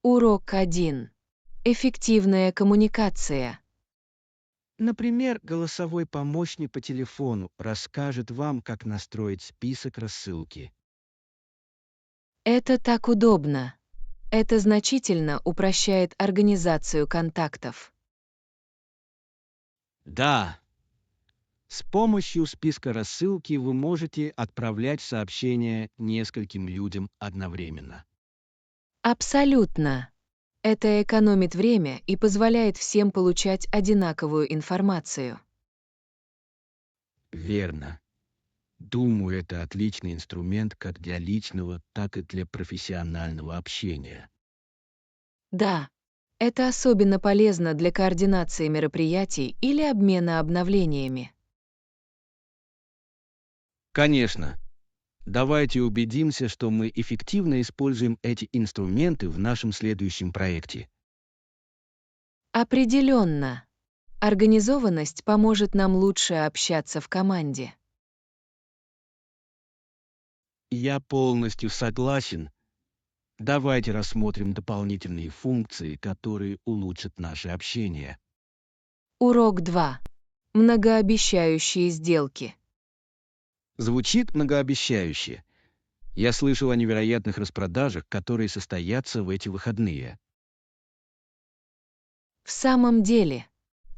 Урок 1. Эффективная коммуникация. Например, голосовой помощник по телефону расскажет вам, как настроить список рассылки. Это так удобно. Это значительно упрощает организацию контактов. Да, с помощью списка рассылки вы можете отправлять сообщения нескольким людям одновременно. Абсолютно. Это экономит время и позволяет всем получать одинаковую информацию. Верно. Думаю, это отличный инструмент как для личного, так и для профессионального общения. Да, это особенно полезно для координации мероприятий или обмена обновлениями. Конечно, давайте убедимся, что мы эффективно используем эти инструменты в нашем следующем проекте. Определенно. Организованность поможет нам лучше общаться в команде. Я полностью согласен. Давайте рассмотрим дополнительные функции, которые улучшат наше общение. Урок 2. Многообещающие сделки. Звучит многообещающе. Я слышал о невероятных распродажах, которые состоятся в эти выходные. В самом деле,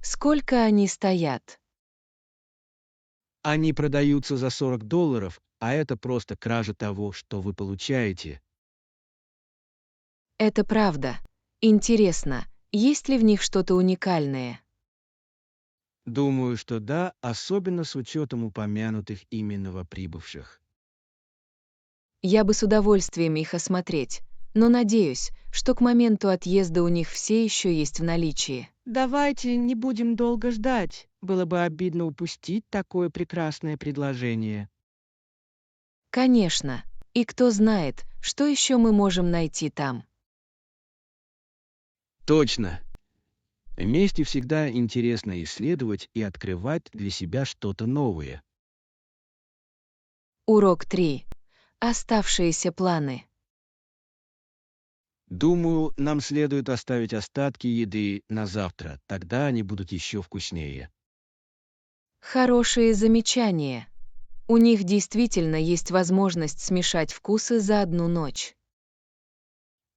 сколько они стоят? Они продаются за $40, а это просто кража того, что вы получаете. Это правда. Интересно, есть ли в них что-то уникальное? Думаю, что да, особенно с учетом упомянутых ими новоприбывших. Я бы с удовольствием их осмотреть, но надеюсь, что к моменту отъезда у них все еще есть в наличии. Давайте не будем долго ждать. Было бы обидно упустить такое прекрасное предложение. Конечно, и кто знает, что еще мы можем найти там. Точно. Вместе всегда интересно исследовать и открывать для себя что-то новое. Урок 3. Оставшиеся планы. Думаю, нам следует оставить остатки еды на завтра, тогда они будут еще вкуснее. Хорошие замечания. У них действительно есть возможность смешать вкусы за одну ночь.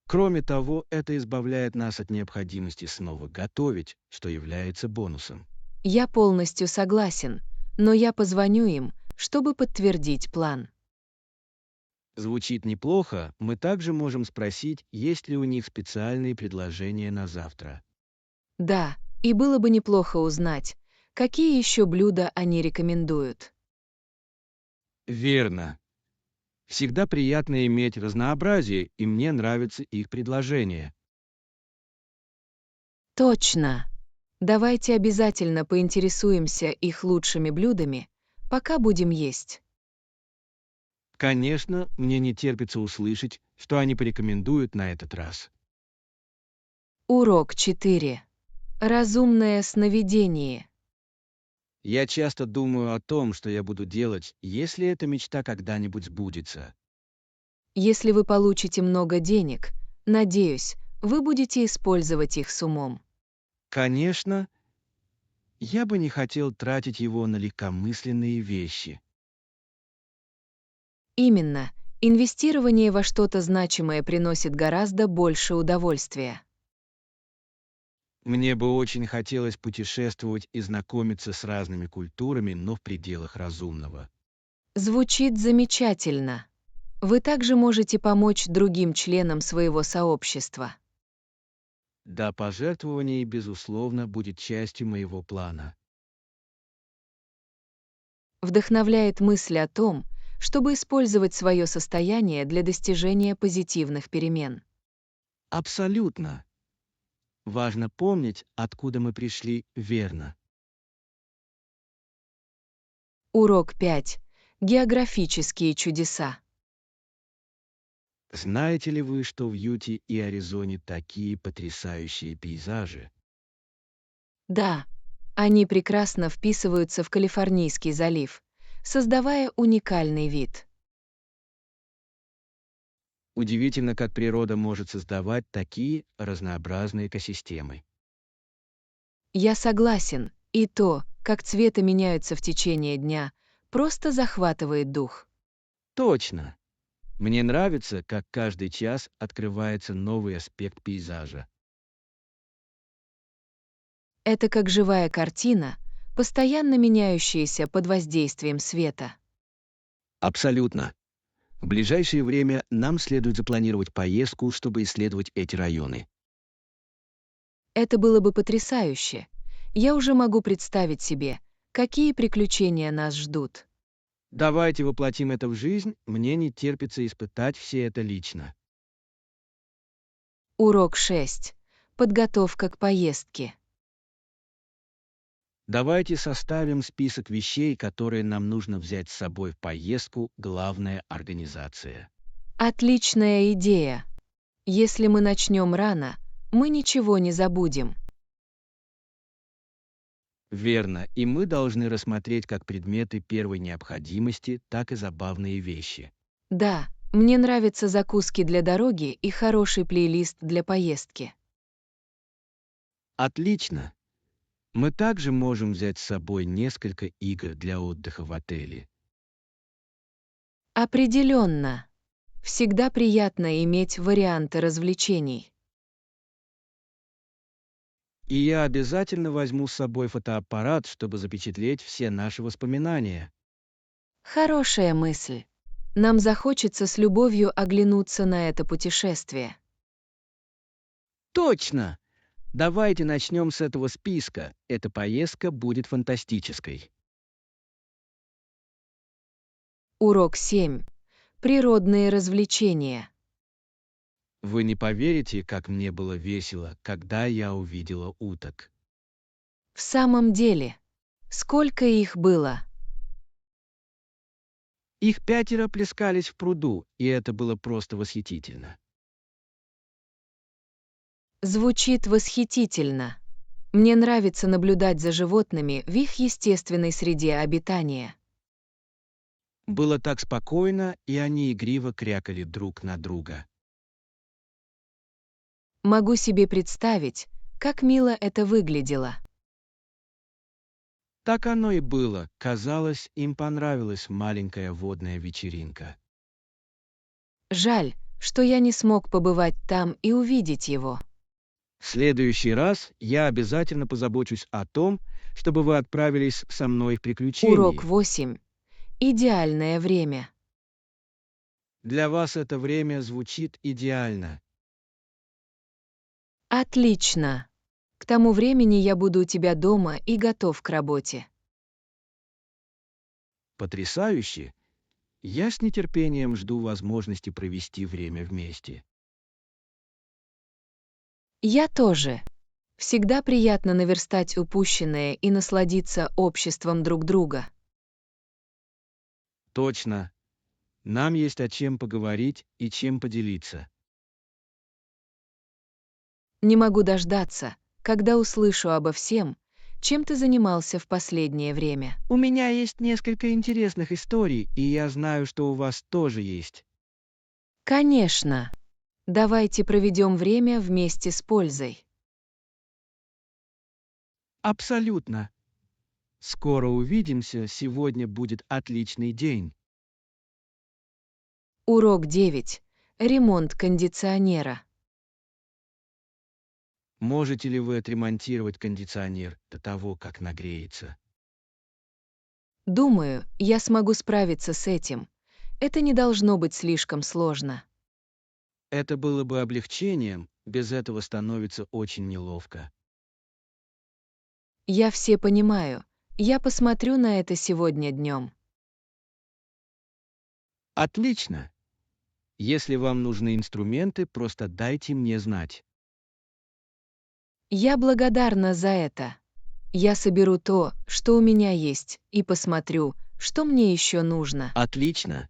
Кроме того, это избавляет нас от необходимости снова готовить, что является бонусом. Я полностью согласен, но я позвоню им, чтобы подтвердить план. Звучит неплохо, мы также можем спросить, есть ли у них специальные предложения на завтра. Да, и было бы неплохо узнать, какие еще блюда они рекомендуют. Верно. Всегда приятно иметь разнообразие, и мне нравятся их предложения. Точно. Давайте обязательно поинтересуемся их лучшими блюдами, пока будем есть. Конечно, мне не терпится услышать, что они порекомендуют на этот раз. Урок 4. Разумное сновидение. Я часто думаю о том, что я буду делать, если эта мечта когда-нибудь сбудется. Если вы получите много денег, надеюсь, вы будете использовать их с умом. Конечно, я бы не хотел тратить его на легкомысленные вещи. Именно, инвестирование во что-то значимое приносит гораздо больше удовольствия. Мне бы очень хотелось путешествовать и знакомиться с разными культурами, но в пределах разумного. Звучит замечательно. Вы также можете помочь другим членам своего сообщества. Да, пожертвование, безусловно, будет частью моего плана. Вдохновляет мысль о том, чтобы использовать свое состояние для достижения позитивных перемен. Абсолютно. Важно помнить, откуда мы пришли верно. Урок 5. Географические чудеса. Знаете ли вы, что в Юте и Аризоне такие потрясающие пейзажи? Да, они прекрасно вписываются в Калифорнийский залив, создавая уникальный вид. Удивительно, как природа может создавать такие разнообразные экосистемы. Я согласен, и то, как цветы меняются в течение дня, просто захватывает дух. Точно. Мне нравится, как каждый час открывается новый аспект пейзажа. Это как живая картина, постоянно меняющаяся под воздействием света. Абсолютно. В ближайшее время нам следует запланировать поездку, чтобы исследовать эти районы. Это было бы потрясающе. Я уже могу представить себе, какие приключения нас ждут. Давайте воплотим это в жизнь, мне не терпится испытать все это лично. Урок 6. Подготовка к поездке. Давайте составим список вещей, которые нам нужно взять с собой в поездку, главная организация. Отличная идея. Если мы начнем рано, мы ничего не забудем. Верно, и мы должны рассмотреть как предметы первой необходимости, так и забавные вещи. Да, мне нравятся закуски для дороги и хороший плейлист для поездки. Отлично! Мы также можем взять с собой несколько игр для отдыха в отеле. Определенно. Всегда приятно иметь варианты развлечений. И я обязательно возьму с собой фотоаппарат, чтобы запечатлеть все наши воспоминания. Хорошая мысль. Нам захочется с любовью оглянуться на это путешествие. Точно! Давайте начнем с этого списка. Эта поездка будет фантастической. Урок 7. Природные развлечения. Вы не поверите, как мне было весело, когда я увидела уток. В самом деле, сколько их было? Их 5 плескались в пруду, и это было просто восхитительно. Звучит восхитительно. Мне нравится наблюдать за животными в их естественной среде обитания. Было так спокойно, и они игриво крякали друг на друга. Могу себе представить, как мило это выглядело. Так оно и было. Казалось, им понравилась маленькая водная вечеринка. Жаль, что я не смог побывать там и увидеть его. В следующий раз я обязательно позабочусь о том, чтобы вы отправились со мной в приключения. Урок 8. Идеальное время. Для вас это время звучит идеально. Отлично. К тому времени я буду у тебя дома и готов к работе. Потрясающе! Я с нетерпением жду возможности провести время вместе. Я тоже. Всегда приятно наверстать упущенное и насладиться обществом друг друга. Точно. Нам есть о чем поговорить и чем поделиться. Не могу дождаться, когда услышу обо всем, чем ты занимался в последнее время. У меня есть несколько интересных историй, и я знаю, что у вас тоже есть. Конечно. Давайте проведем время вместе с пользой. Абсолютно. Скоро увидимся, сегодня будет отличный день. Урок 9. Ремонт кондиционера. Можете ли вы отремонтировать кондиционер до того, как нагреется? Думаю, я смогу справиться с этим. Это не должно быть слишком сложно. Это было бы облегчением, без этого становится очень неловко. Я все понимаю. Я посмотрю на это сегодня днем. Отлично. Если вам нужны инструменты, просто дайте мне знать. Я благодарна за это. Я соберу то, что у меня есть, и посмотрю, что мне еще нужно. Отлично.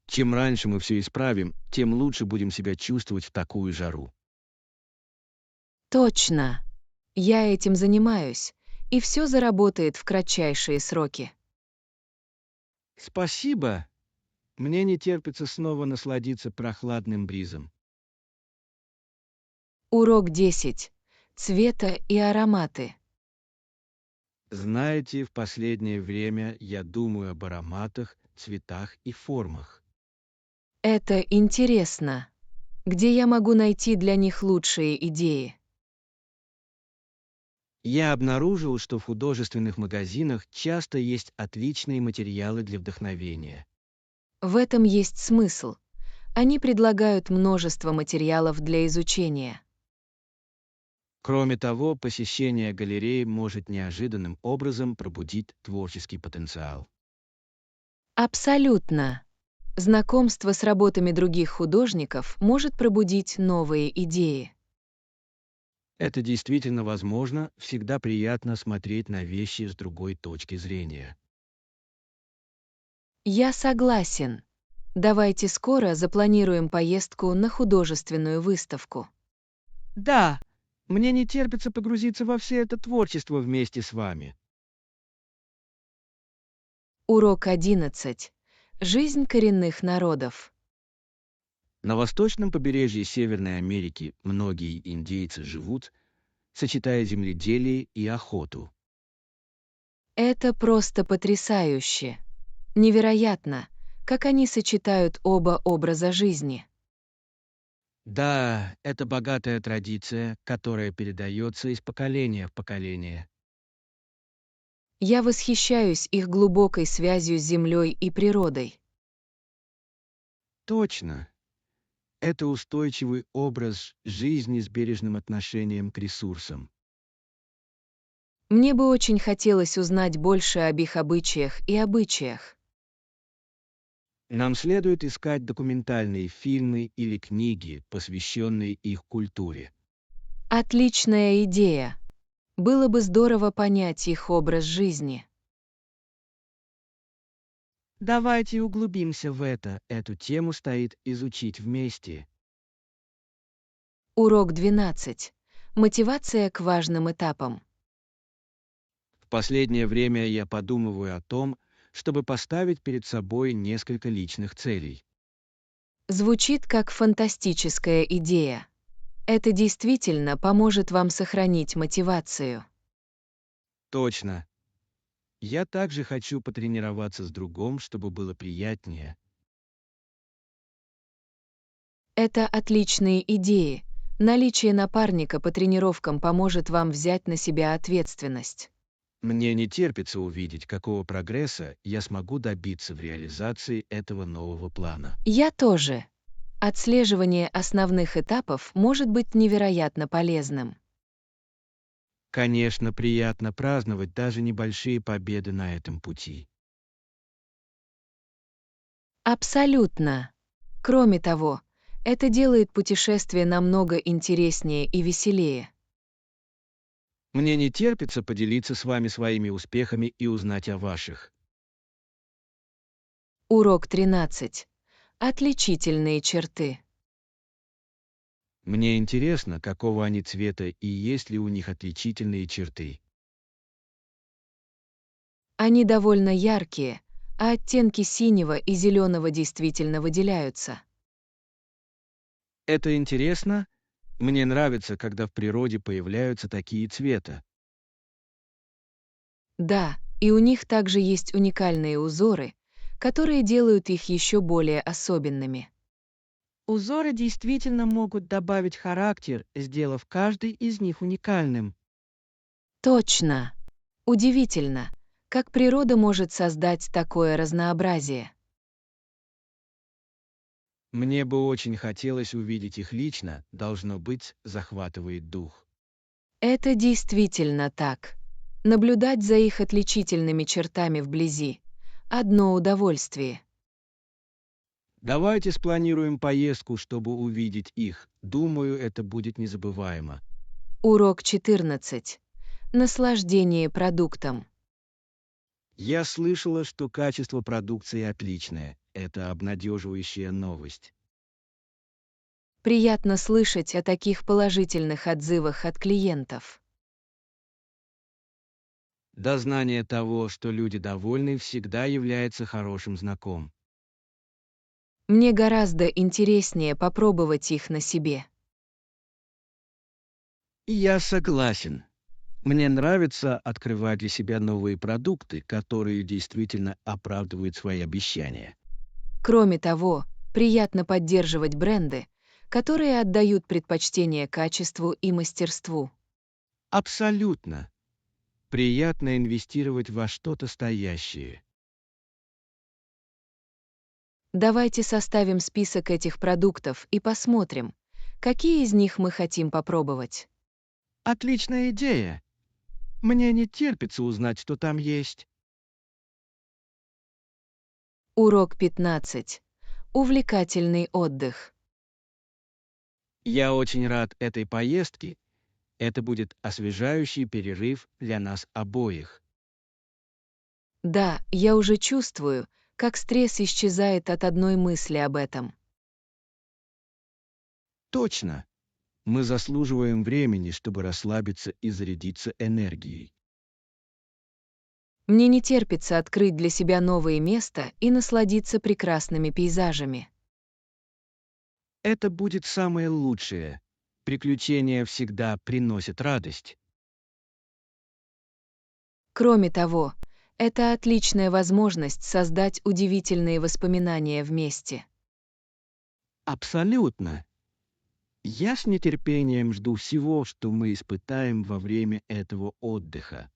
Чем раньше мы все исправим, тем лучше будем себя чувствовать в такую жару. Точно. Я этим занимаюсь, и все заработает в кратчайшие сроки. Спасибо. Мне не терпится снова насладиться прохладным бризом. Урок 10. Цвета и ароматы. Знаете, в последнее время я думаю об ароматах, цветах и формах. Это интересно. Где я могу найти для них лучшие идеи? Я обнаружил, что в художественных магазинах часто есть отличные материалы для вдохновения. В этом есть смысл. Они предлагают множество материалов для изучения. Кроме того, посещение галереи может неожиданным образом пробудить творческий потенциал. Абсолютно. Знакомство с работами других художников может пробудить новые идеи. Это действительно возможно, всегда приятно смотреть на вещи с другой точки зрения. Я согласен. Давайте скоро запланируем поездку на художественную выставку. Да, мне не терпится погрузиться во все это творчество вместе с вами. Урок 11. Жизнь коренных народов. На восточном побережье Северной Америки многие индейцы живут, сочетая земледелие и охоту. Это просто потрясающе. Невероятно, как они сочетают оба образа жизни. Да, это богатая традиция, которая передается из поколения в поколение. Я восхищаюсь их глубокой связью с землей и природой. Точно. Это устойчивый образ жизни с бережным отношением к ресурсам. Мне бы очень хотелось узнать больше об их обычаях и обычаях. Нам следует искать документальные фильмы или книги, посвященные их культуре. Отличная идея. Было бы здорово понять их образ жизни. Давайте углубимся в это. Эту тему стоит изучить вместе. Урок 12. Мотивация к важным этапам. В последнее время я подумываю о том, чтобы поставить перед собой несколько личных целей. Звучит как фантастическая идея. Это действительно поможет вам сохранить мотивацию. Точно. Я также хочу потренироваться с другом, чтобы было приятнее. Это отличные идеи. Наличие напарника по тренировкам поможет вам взять на себя ответственность. Мне не терпится увидеть, какого прогресса я смогу добиться в реализации этого нового плана. Я тоже. Отслеживание основных этапов может быть невероятно полезным. Конечно, приятно праздновать даже небольшие победы на этом пути. Абсолютно. Кроме того, это делает путешествие намного интереснее и веселее. Мне не терпится поделиться с вами своими успехами и узнать о ваших. Урок 13. Отличительные черты. Мне интересно, какого они цвета и есть ли у них отличительные черты. Они довольно яркие, а оттенки синего и зеленого действительно выделяются. Это интересно? Мне нравится, когда в природе появляются такие цвета. Да, и у них также есть уникальные узоры, которые делают их еще более особенными. Узоры действительно могут добавить характер, сделав каждый из них уникальным. Точно. Удивительно, как природа может создать такое разнообразие. Мне бы очень хотелось увидеть их лично, должно быть, захватывает дух. Это действительно так. Наблюдать за их отличительными чертами вблизи — одно удовольствие. Давайте спланируем поездку, чтобы увидеть их. Думаю, это будет незабываемо. Урок 14. Наслаждение продуктом. Я слышала, что качество продукции отличное. Это обнадеживающая новость. Приятно слышать о таких положительных отзывах от клиентов. Дознание того, что люди довольны, всегда является хорошим знаком. Мне гораздо интереснее попробовать их на себе. Я согласен. Мне нравится открывать для себя новые продукты, которые действительно оправдывают свои обещания. Кроме того, приятно поддерживать бренды, которые отдают предпочтение качеству и мастерству. Абсолютно. Приятно инвестировать во что-то стоящее. Давайте составим список этих продуктов и посмотрим, какие из них мы хотим попробовать. Отличная идея. Мне не терпится узнать, что там есть. Урок 15. Увлекательный отдых. Я очень рад этой поездке. Это будет освежающий перерыв для нас обоих. Да, я уже чувствую, как стресс исчезает от одной мысли об этом. Точно. Мы заслуживаем времени, чтобы расслабиться и зарядиться энергией. Мне не терпится открыть для себя новые места и насладиться прекрасными пейзажами. Это будет самое лучшее. Приключения всегда приносят радость. Кроме того, это отличная возможность создать удивительные воспоминания вместе. Абсолютно. Я с нетерпением жду всего, что мы испытаем во время этого отдыха.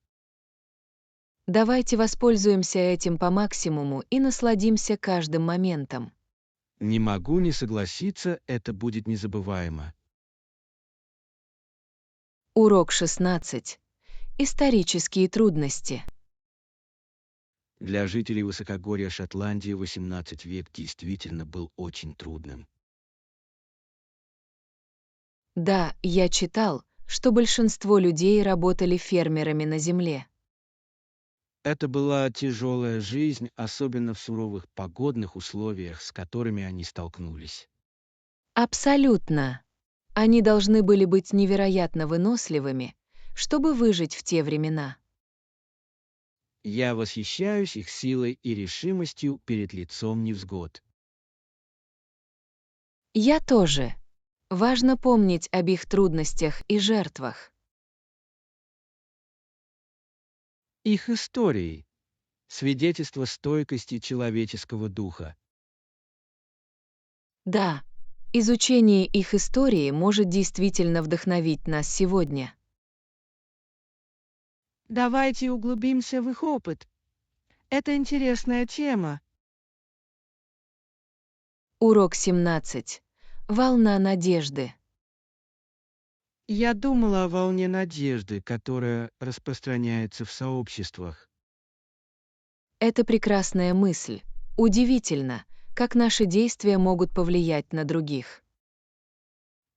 Давайте воспользуемся этим по максимуму и насладимся каждым моментом. Не могу не согласиться, это будет незабываемо. Урок 16. Исторические трудности. Для жителей высокогорья Шотландии XVIII век действительно был очень трудным. Да, я читал, что большинство людей работали фермерами на земле. Это была тяжелая жизнь, особенно в суровых погодных условиях, с которыми они столкнулись. Абсолютно. Они должны были быть невероятно выносливыми, чтобы выжить в те времена. Я восхищаюсь их силой и решимостью перед лицом невзгод. Я тоже. Важно помнить об их трудностях и жертвах. Их истории — свидетельство стойкости человеческого духа. Да, изучение их истории может действительно вдохновить нас сегодня. Давайте углубимся в их опыт. Это интересная тема. Урок 17. Волна надежды. Я думала о волне надежды, которая распространяется в сообществах. Это прекрасная мысль. Удивительно, как наши действия могут повлиять на других.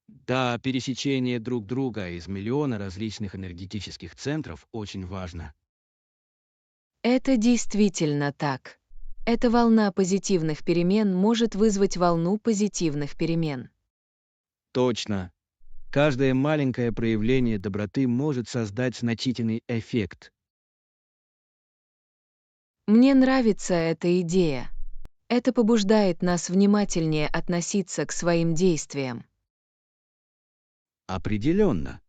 Да, пересечение друг друга из миллиона различных энергетических центров очень важно. Это действительно так. Эта волна позитивных перемен может вызвать волну позитивных перемен. Точно. Каждое маленькое проявление доброты может создать значительный эффект. Мне нравится эта идея. Это побуждает нас внимательнее относиться к своим действиям. Определенно.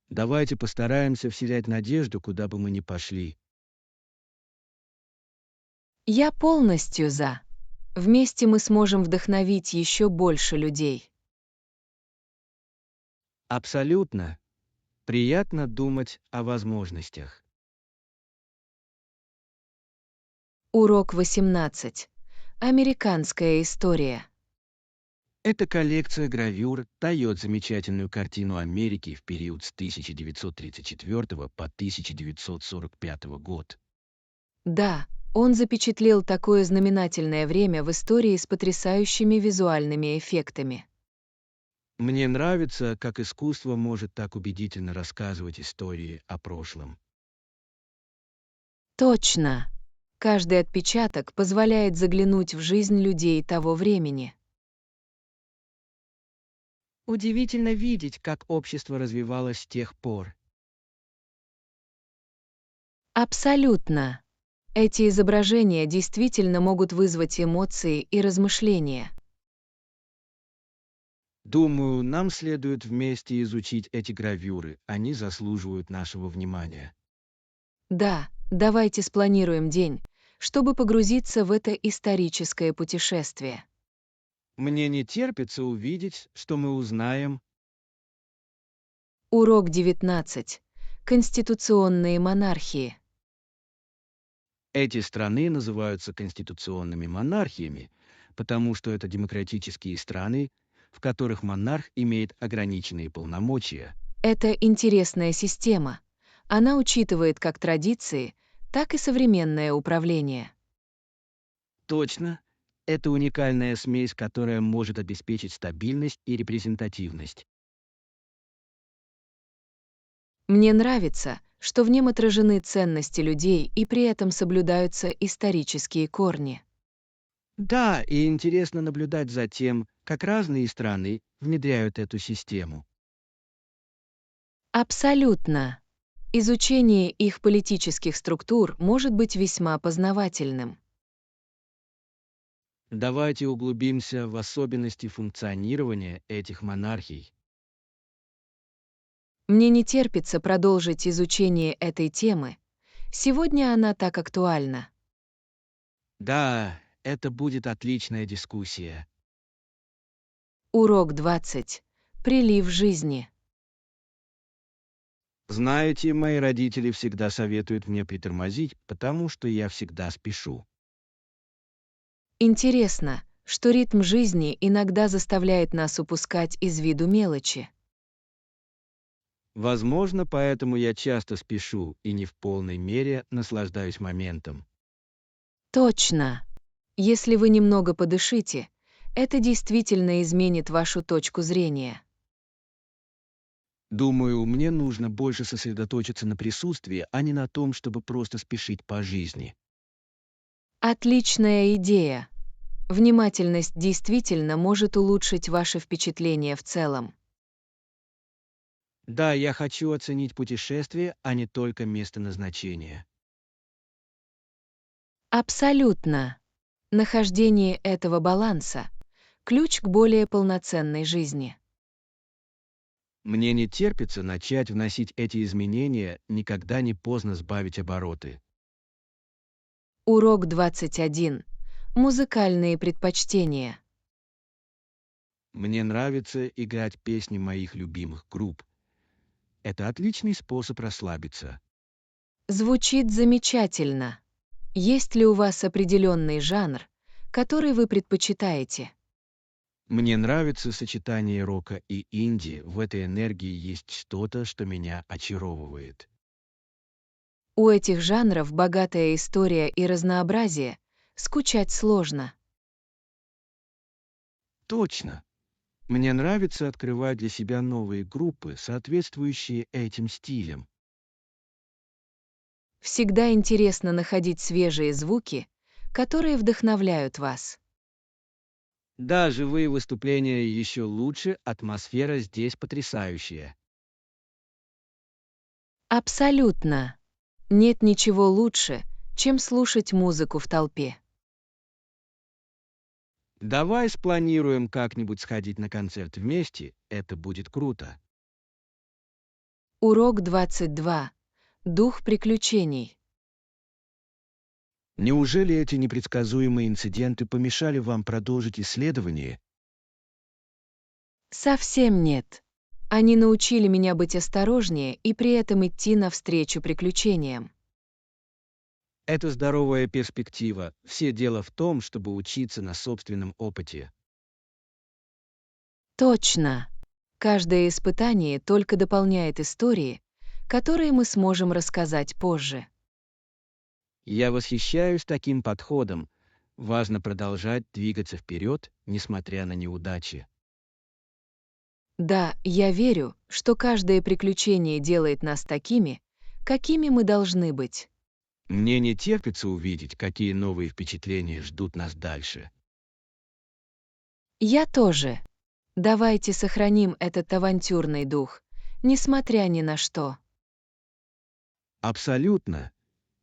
Давайте постараемся вселять надежду, куда бы мы ни пошли. Я полностью за. Вместе мы сможем вдохновить еще больше людей. Абсолютно. Приятно думать о возможностях. Урок 18. Американская история. Эта коллекция гравюр дает замечательную картину Америки в период с 1934 по 1945 год. Да, он запечатлел такое знаменательное время в истории с потрясающими визуальными эффектами. Мне нравится, как искусство может так убедительно рассказывать истории о прошлом. Точно. Каждый отпечаток позволяет заглянуть в жизнь людей того времени. Удивительно видеть, как общество развивалось с тех пор. Абсолютно. Эти изображения действительно могут вызвать эмоции и размышления. Думаю, нам следует вместе изучить эти гравюры. Они заслуживают нашего внимания. Да, давайте спланируем день, чтобы погрузиться в это историческое путешествие. Мне не терпится увидеть, что мы узнаем. Урок 19. Конституционные монархии. Эти страны называются конституционными монархиями, потому что это демократические страны, в которых монарх имеет ограниченные полномочия. Это интересная система. Она учитывает как традиции, так и современное управление. Точно, это уникальная смесь, которая может обеспечить стабильность и репрезентативность. Мне нравится, что в нем отражены ценности людей и при этом соблюдаются исторические корни. Да, и интересно наблюдать за тем, как разные страны внедряют эту систему. Абсолютно. Изучение их политических структур может быть весьма познавательным. Давайте углубимся в особенности функционирования этих монархий. Мне не терпится продолжить изучение этой темы. Сегодня она так актуальна. Да, это будет отличная дискуссия. Урок 20. Прилив жизни. Знаете, мои родители всегда советуют мне притормозить, потому что я всегда спешу. Интересно, что ритм жизни иногда заставляет нас упускать из виду мелочи. Возможно, поэтому я часто спешу и не в полной мере наслаждаюсь моментом. Точно. Если вы немного подышите, это действительно изменит вашу точку зрения. Думаю, мне нужно больше сосредоточиться на присутствии, а не на том, чтобы просто спешить по жизни. Отличная идея. Внимательность действительно может улучшить ваше впечатление в целом. Да, я хочу оценить путешествие, а не только место назначения. Абсолютно. Нахождение этого баланса — ключ к более полноценной жизни. Мне не терпится начать вносить эти изменения, никогда не поздно сбавить обороты. Урок 21. Музыкальные предпочтения. Мне нравится играть песни моих любимых групп. Это отличный способ расслабиться. Звучит замечательно. Есть ли у вас определенный жанр, который вы предпочитаете? Мне нравится сочетание рока и инди, в этой энергии есть что-то, что меня очаровывает. У этих жанров богатая история и разнообразие, скучать сложно. Точно. Мне нравится открывать для себя новые группы, соответствующие этим стилям. Всегда интересно находить свежие звуки, которые вдохновляют вас. Да, живые выступления еще лучше, атмосфера здесь потрясающая. Абсолютно. Нет ничего лучше, чем слушать музыку в толпе. Давай спланируем как-нибудь сходить на концерт вместе, это будет круто. Урок 22. Дух приключений. Неужели эти непредсказуемые инциденты помешали вам продолжить исследование? Совсем нет. Они научили меня быть осторожнее и при этом идти навстречу приключениям. Это здоровая перспектива. Все дело в том, чтобы учиться на собственном опыте. Точно. Каждое испытание только дополняет истории, которые мы сможем рассказать позже. Я восхищаюсь таким подходом. Важно продолжать двигаться вперед, несмотря на неудачи. Да, я верю, что каждое приключение делает нас такими, какими мы должны быть. Мне не терпится увидеть, какие новые впечатления ждут нас дальше. Я тоже. Давайте сохраним этот авантюрный дух, несмотря ни на что. Абсолютно.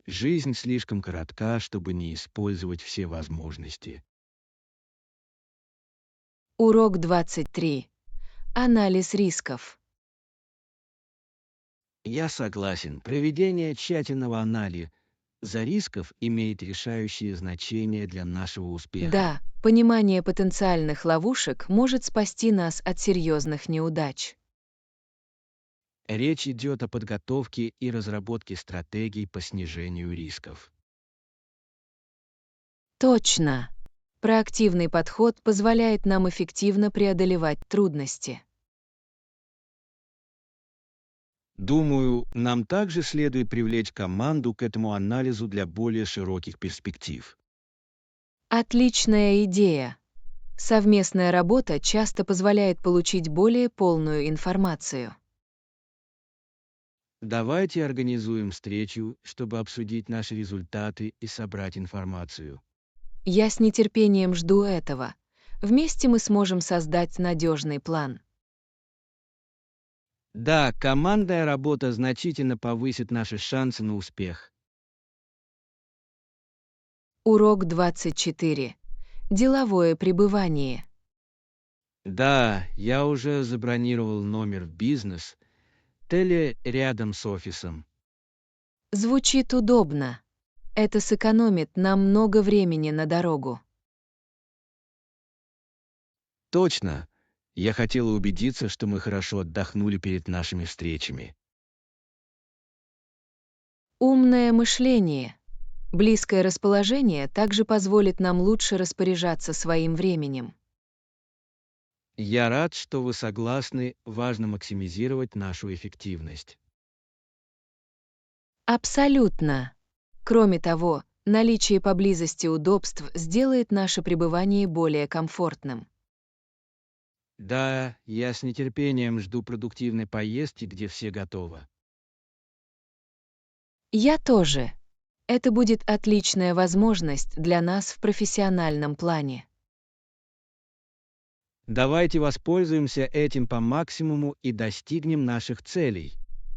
Жизнь слишком коротка, чтобы не использовать все возможности. Урок 23. Анализ рисков. Я согласен. Проведение тщательного анализа рисков имеет решающее значение для нашего успеха. Да, понимание потенциальных ловушек может спасти нас от серьезных неудач. Речь идет о подготовке и разработке стратегий по снижению рисков. Точно. Проактивный подход позволяет нам эффективно преодолевать трудности. Думаю, нам также следует привлечь команду к этому анализу для более широких перспектив. Отличная идея. Совместная работа часто позволяет получить более полную информацию. Давайте организуем встречу, чтобы обсудить наши результаты и собрать информацию. Я с нетерпением жду этого. Вместе мы сможем создать надежный план. Да, командная работа значительно повысит наши шансы на успех. Урок 24. Деловое пребывание. Да, я уже забронировал номер в бизнес-отеле рядом с офисом. Звучит удобно. Это сэкономит нам много времени на дорогу. Точно. Я хотела убедиться, что мы хорошо отдохнули перед нашими встречами. Умное мышление. Близкое расположение также позволит нам лучше распоряжаться своим временем. Я рад, что вы согласны, важно максимизировать нашу эффективность. Абсолютно. Кроме того, наличие поблизости удобств сделает наше пребывание более комфортным. Да, я с нетерпением жду продуктивной поездки, где все готовы. Я тоже. Это будет отличная возможность для нас в профессиональном плане. Давайте воспользуемся этим по максимуму и достигнем наших целей.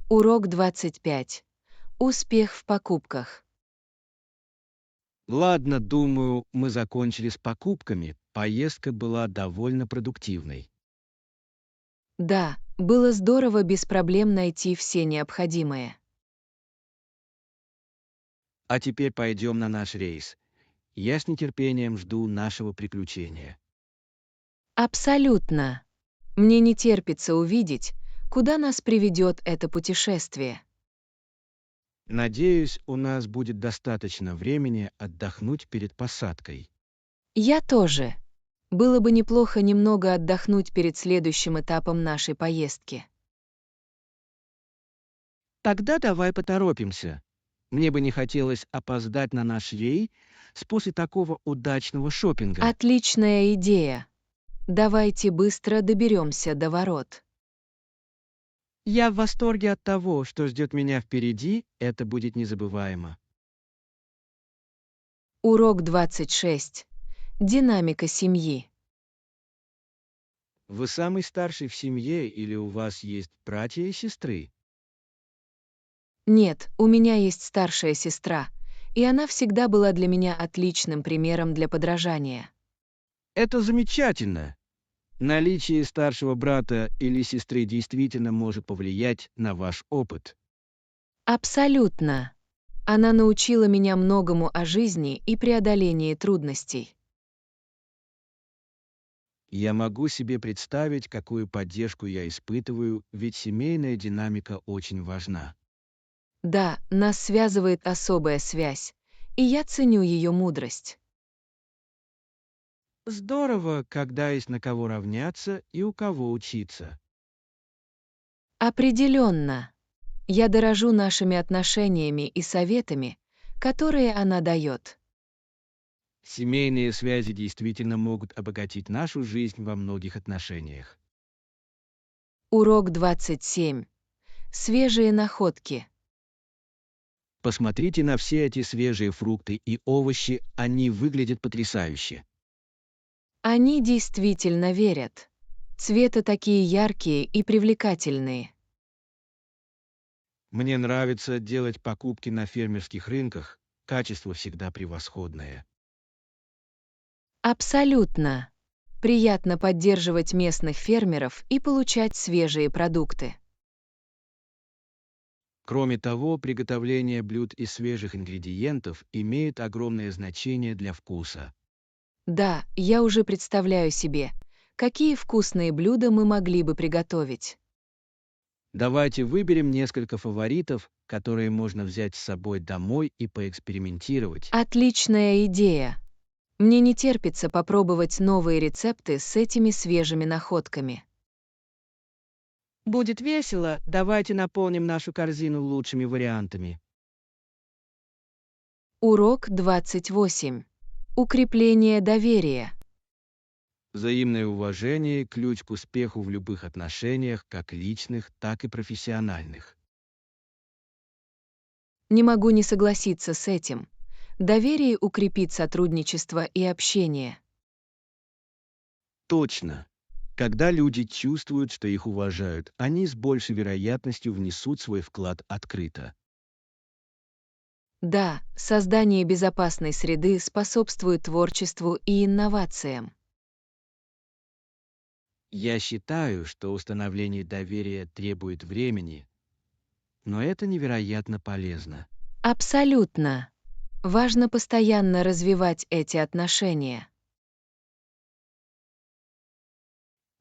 Урок 25. Успех в покупках. Ладно, думаю, мы закончили с покупками. Поездка была довольно продуктивной. Да, было здорово без проблем найти все необходимое. А теперь пойдем на наш рейс. Я с нетерпением жду нашего приключения. Абсолютно. Мне не терпится увидеть, куда нас приведет это путешествие. Надеюсь, у нас будет достаточно времени отдохнуть перед посадкой. Я тоже. Было бы неплохо немного отдохнуть перед следующим этапом нашей поездки. Тогда давай поторопимся. Мне бы не хотелось опоздать на наш рейс после такого удачного шопинга. Отличная идея. Давайте быстро доберемся до ворот. Я в восторге от того, что ждет меня впереди, это будет незабываемо. Урок 26. Динамика семьи. Вы самый старший в семье или у вас есть братья и сестры? Нет, у меня есть старшая сестра, и она всегда была для меня отличным примером для подражания. Это замечательно. Наличие старшего брата или сестры действительно может повлиять на ваш опыт. Абсолютно. Она научила меня многому о жизни и преодолении трудностей. Я могу себе представить, какую поддержку я испытываю, ведь семейная динамика очень важна. Да, нас связывает особая связь, и я ценю ее мудрость. Здорово, когда есть на кого равняться и у кого учиться. Определенно. Я дорожу нашими отношениями и советами, которые она дает. Семейные связи действительно могут обогатить нашу жизнь во многих отношениях. Урок 27. Свежие находки. Посмотрите на все эти свежие фрукты и овощи, они выглядят потрясающе. Они действительно верят. Цветы такие яркие и привлекательные. Мне нравится делать покупки на фермерских рынках, качество всегда превосходное. Абсолютно. Приятно поддерживать местных фермеров и получать свежие продукты. Кроме того, приготовление блюд из свежих ингредиентов имеет огромное значение для вкуса. Да, я уже представляю себе, какие вкусные блюда мы могли бы приготовить. Давайте выберем несколько фаворитов, которые можно взять с собой домой и поэкспериментировать. Отличная идея. Мне не терпится попробовать новые рецепты с этими свежими находками. Будет весело, давайте наполним нашу корзину лучшими вариантами. Урок 28. Укрепление доверия. Взаимное уважение– ключ к успеху в любых отношениях, как личных, так и профессиональных. Не могу не согласиться с этим. Доверие укрепит сотрудничество и общение. Точно. Когда люди чувствуют, что их уважают, они с большей вероятностью внесут свой вклад открыто. Да, создание безопасной среды способствует творчеству и инновациям. Я считаю, что установление доверия требует времени, но это невероятно полезно. Абсолютно. Важно постоянно развивать эти отношения.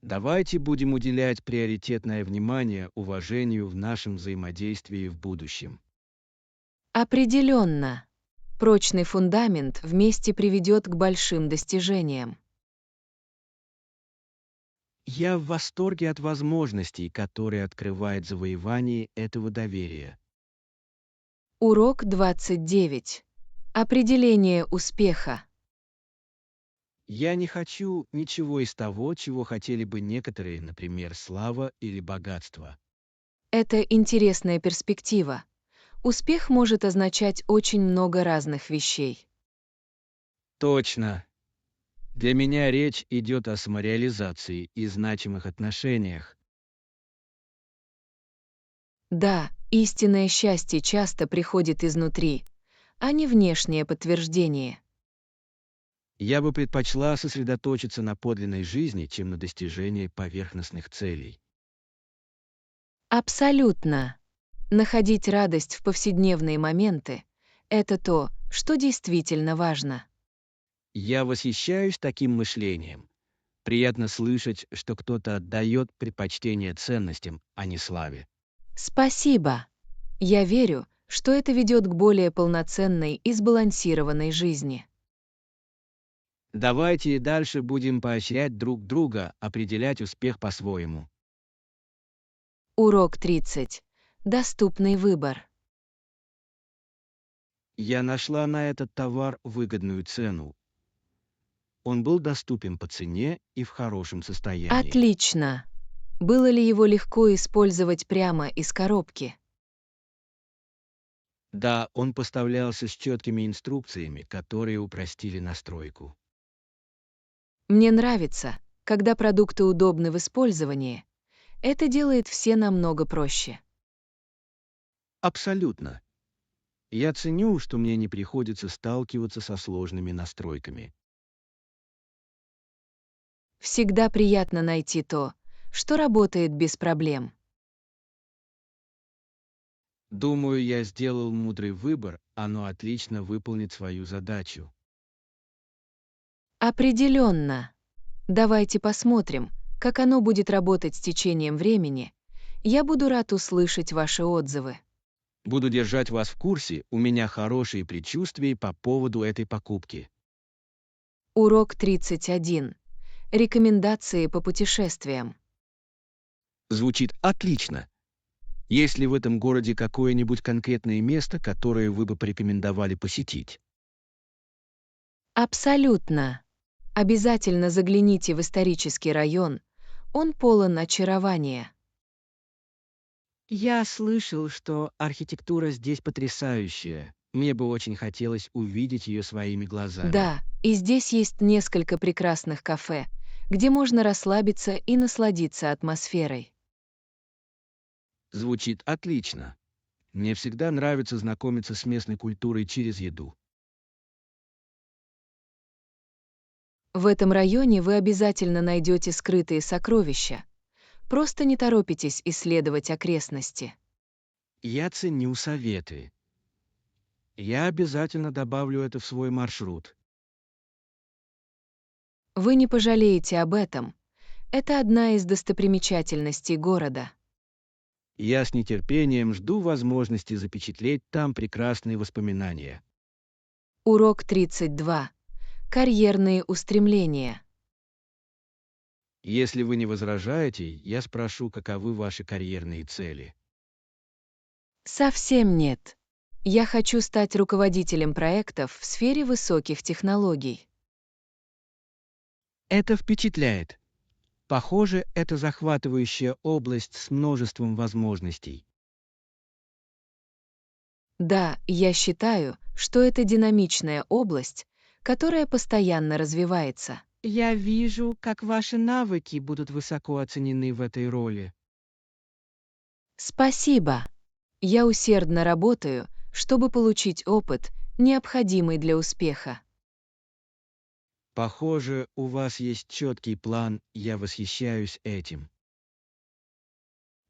Давайте будем уделять приоритетное внимание уважению в нашем взаимодействии в будущем. Определенно. Прочный фундамент вместе приведет к большим достижениям. Я в восторге от возможностей, которые открывает завоевание этого доверия. Урок 29. Определение успеха. Я не хочу ничего из того, чего хотели бы некоторые, например, слава или богатство. Это интересная перспектива. Успех может означать очень много разных вещей. Точно. Для меня речь идет о самореализации и значимых отношениях. Да, истинное счастье часто приходит изнутри, а не внешнее подтверждение. Я бы предпочла сосредоточиться на подлинной жизни, чем на достижении поверхностных целей. Абсолютно. Находить радость в повседневные моменты– это то, что действительно важно. Я восхищаюсь таким мышлением. Приятно слышать, что кто-то отдает предпочтение ценностям, а не славе. Спасибо. Я верю, что это ведет к более полноценной и сбалансированной жизни. Давайте и дальше будем поощрять друг друга, определять успех по-своему. Урок 30. Доступный выбор. Я нашла на этот товар выгодную цену. Он был доступен по цене и в хорошем состоянии. Отлично. Было ли его легко использовать прямо из коробки? Да, он поставлялся с четкими инструкциями, которые упростили настройку. Мне нравится, когда продукты удобны в использовании. Это делает все намного проще. Абсолютно. Я ценю, что мне не приходится сталкиваться со сложными настройками. Всегда приятно найти то, что работает без проблем. Думаю, я сделал мудрый выбор, оно отлично выполнит свою задачу. Определенно. Давайте посмотрим, как оно будет работать с течением времени. Я буду рад услышать ваши отзывы. Буду держать вас в курсе, у меня хорошие предчувствия по поводу этой покупки. Урок 31. Рекомендации по путешествиям. Звучит отлично. Есть ли в этом городе какое-нибудь конкретное место, которое вы бы порекомендовали посетить? Абсолютно. Обязательно загляните в исторический район. Он полон очарования. Я слышал, что архитектура здесь потрясающая. Мне бы очень хотелось увидеть ее своими глазами. Да, и здесь есть несколько прекрасных кафе, где можно расслабиться и насладиться атмосферой. Звучит отлично. Мне всегда нравится знакомиться с местной культурой через еду. В этом районе вы обязательно найдете скрытые сокровища. Просто не торопитесь исследовать окрестности. Я ценю советы. Я обязательно добавлю это в свой маршрут. Вы не пожалеете об этом. Это одна из достопримечательностей города. Я с нетерпением жду возможности запечатлеть там прекрасные воспоминания. Урок 32. Карьерные устремления. Если вы не возражаете, я спрошу, каковы ваши карьерные цели. Совсем нет. Я хочу стать руководителем проектов в сфере высоких технологий. Это впечатляет. Похоже, это захватывающая область с множеством возможностей. Да, я считаю, что это динамичная область, которая постоянно развивается. Я вижу, как ваши навыки будут высоко оценены в этой роли. Спасибо. Я усердно работаю, чтобы получить опыт, необходимый для успеха. Похоже, у вас есть четкий план, я восхищаюсь этим.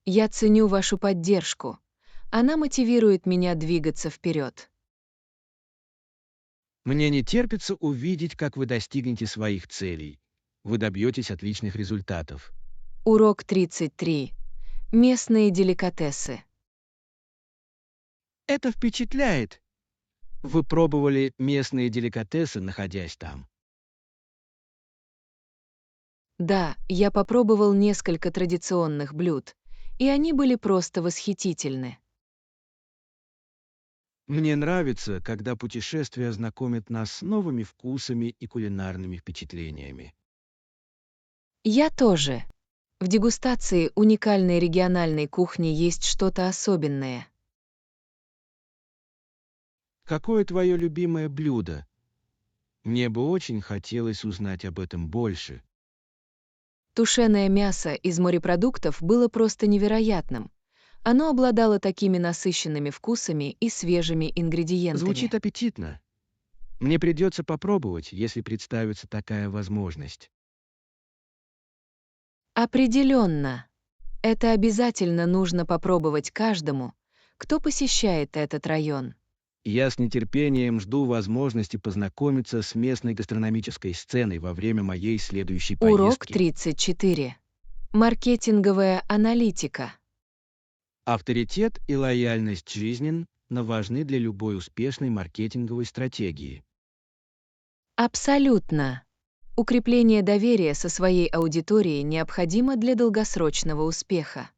Я ценю вашу поддержку. Она мотивирует меня двигаться вперед. Мне не терпится увидеть, как вы достигнете своих целей. Вы добьетесь отличных результатов. Урок 33. Местные деликатесы. Это впечатляет. Вы пробовали местные деликатесы, находясь там. Да, я попробовал несколько традиционных блюд, и они были просто восхитительны. Мне нравится, когда путешествия знакомят нас с новыми вкусами и кулинарными впечатлениями. Я тоже. В дегустации уникальной региональной кухни есть что-то особенное. Какое твое любимое блюдо? Мне бы очень хотелось узнать об этом больше. Тушеное мясо из морепродуктов было просто невероятным. Оно обладало такими насыщенными вкусами и свежими ингредиентами. Звучит аппетитно. Мне придется попробовать, если представится такая возможность. Определенно. Это обязательно нужно попробовать каждому, кто посещает этот район. Я с нетерпением жду возможности познакомиться с местной гастрономической сценой во время моей следующей Урок поездки. 34. Маркетинговая аналитика. Авторитет и лояльность жизненно важны для любой успешной маркетинговой стратегии. Абсолютно. Укрепление доверия со своей аудиторией необходимо для долгосрочного успеха.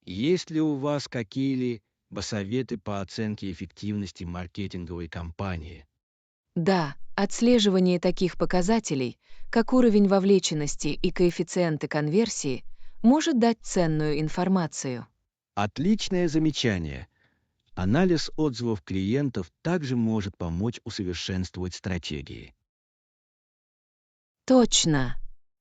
Есть ли у вас какие-либо советы по оценке эффективности маркетинговой кампании? Да, отслеживание таких показателей, как уровень вовлеченности и коэффициенты конверсии, может дать ценную информацию. Отличное замечание. Анализ отзывов клиентов также может помочь усовершенствовать стратегии. Точно.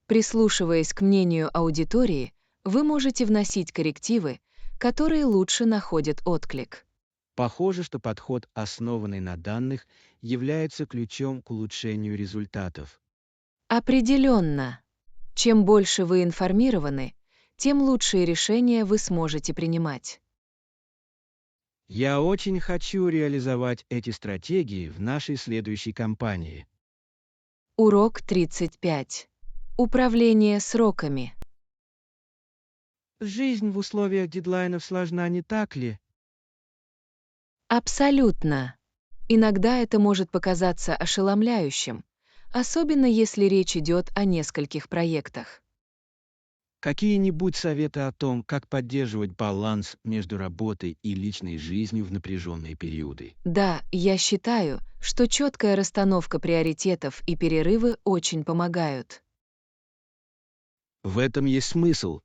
Прислушиваясь к мнению аудитории, вы можете вносить коррективы, которые лучше находят отклик. Похоже, что подход, основанный на данных, является ключом к улучшению результатов. Определенно. Чем больше вы информированы, тем лучшие решения вы сможете принимать. Я очень хочу реализовать эти стратегии в нашей следующей кампании. Урок 35. Управление сроками. Жизнь в условиях дедлайнов сложна, не так ли? Абсолютно. Иногда это может показаться ошеломляющим, особенно если речь идет о нескольких проектах. Какие-нибудь советы о том, как поддерживать баланс между работой и личной жизнью в напряженные периоды? Да, я считаю, что четкая расстановка приоритетов и перерывы очень помогают. В этом есть смысл.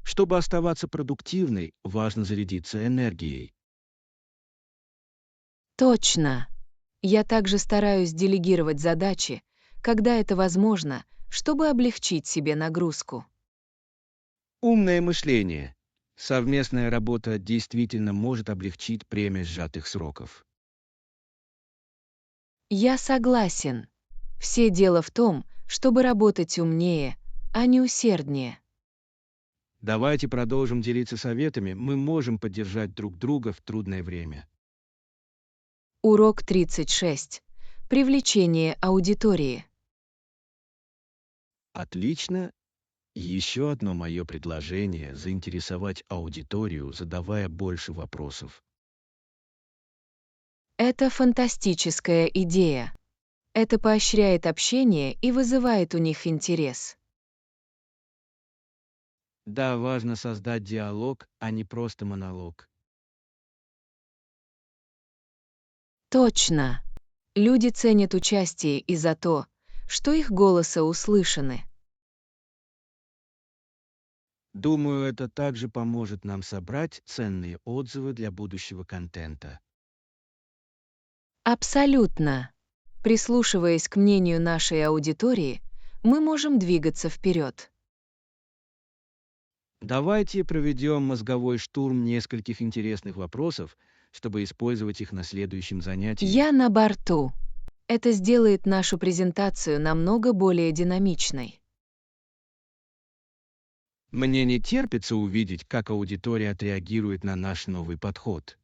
Чтобы оставаться продуктивной, важно зарядиться энергией. Точно. Я также стараюсь делегировать задачи, когда это возможно, чтобы облегчить себе нагрузку. Умное мышление. Совместная работа действительно может облегчить бремя сжатых сроков. Я согласен. Все дело в том, чтобы работать умнее, а не усерднее. Давайте продолжим делиться советами, мы можем поддержать друг друга в трудное время. Урок 36. Привлечение аудитории. Отлично. Еще одно мое предложение — заинтересовать аудиторию, задавая больше вопросов. Это фантастическая идея. Это поощряет общение и вызывает у них интерес. Да, важно создать диалог, а не просто монолог. Точно. Люди ценят участие и за то, что их голоса услышаны. Думаю, это также поможет нам собрать ценные отзывы для будущего контента. Абсолютно. Прислушиваясь к мнению нашей аудитории, мы можем двигаться вперед. Давайте проведем мозговой штурм нескольких интересных вопросов, чтобы использовать их на следующем занятии. Я на борту. Это сделает нашу презентацию намного более динамичной. Мне не терпится увидеть, как аудитория отреагирует на наш новый подход.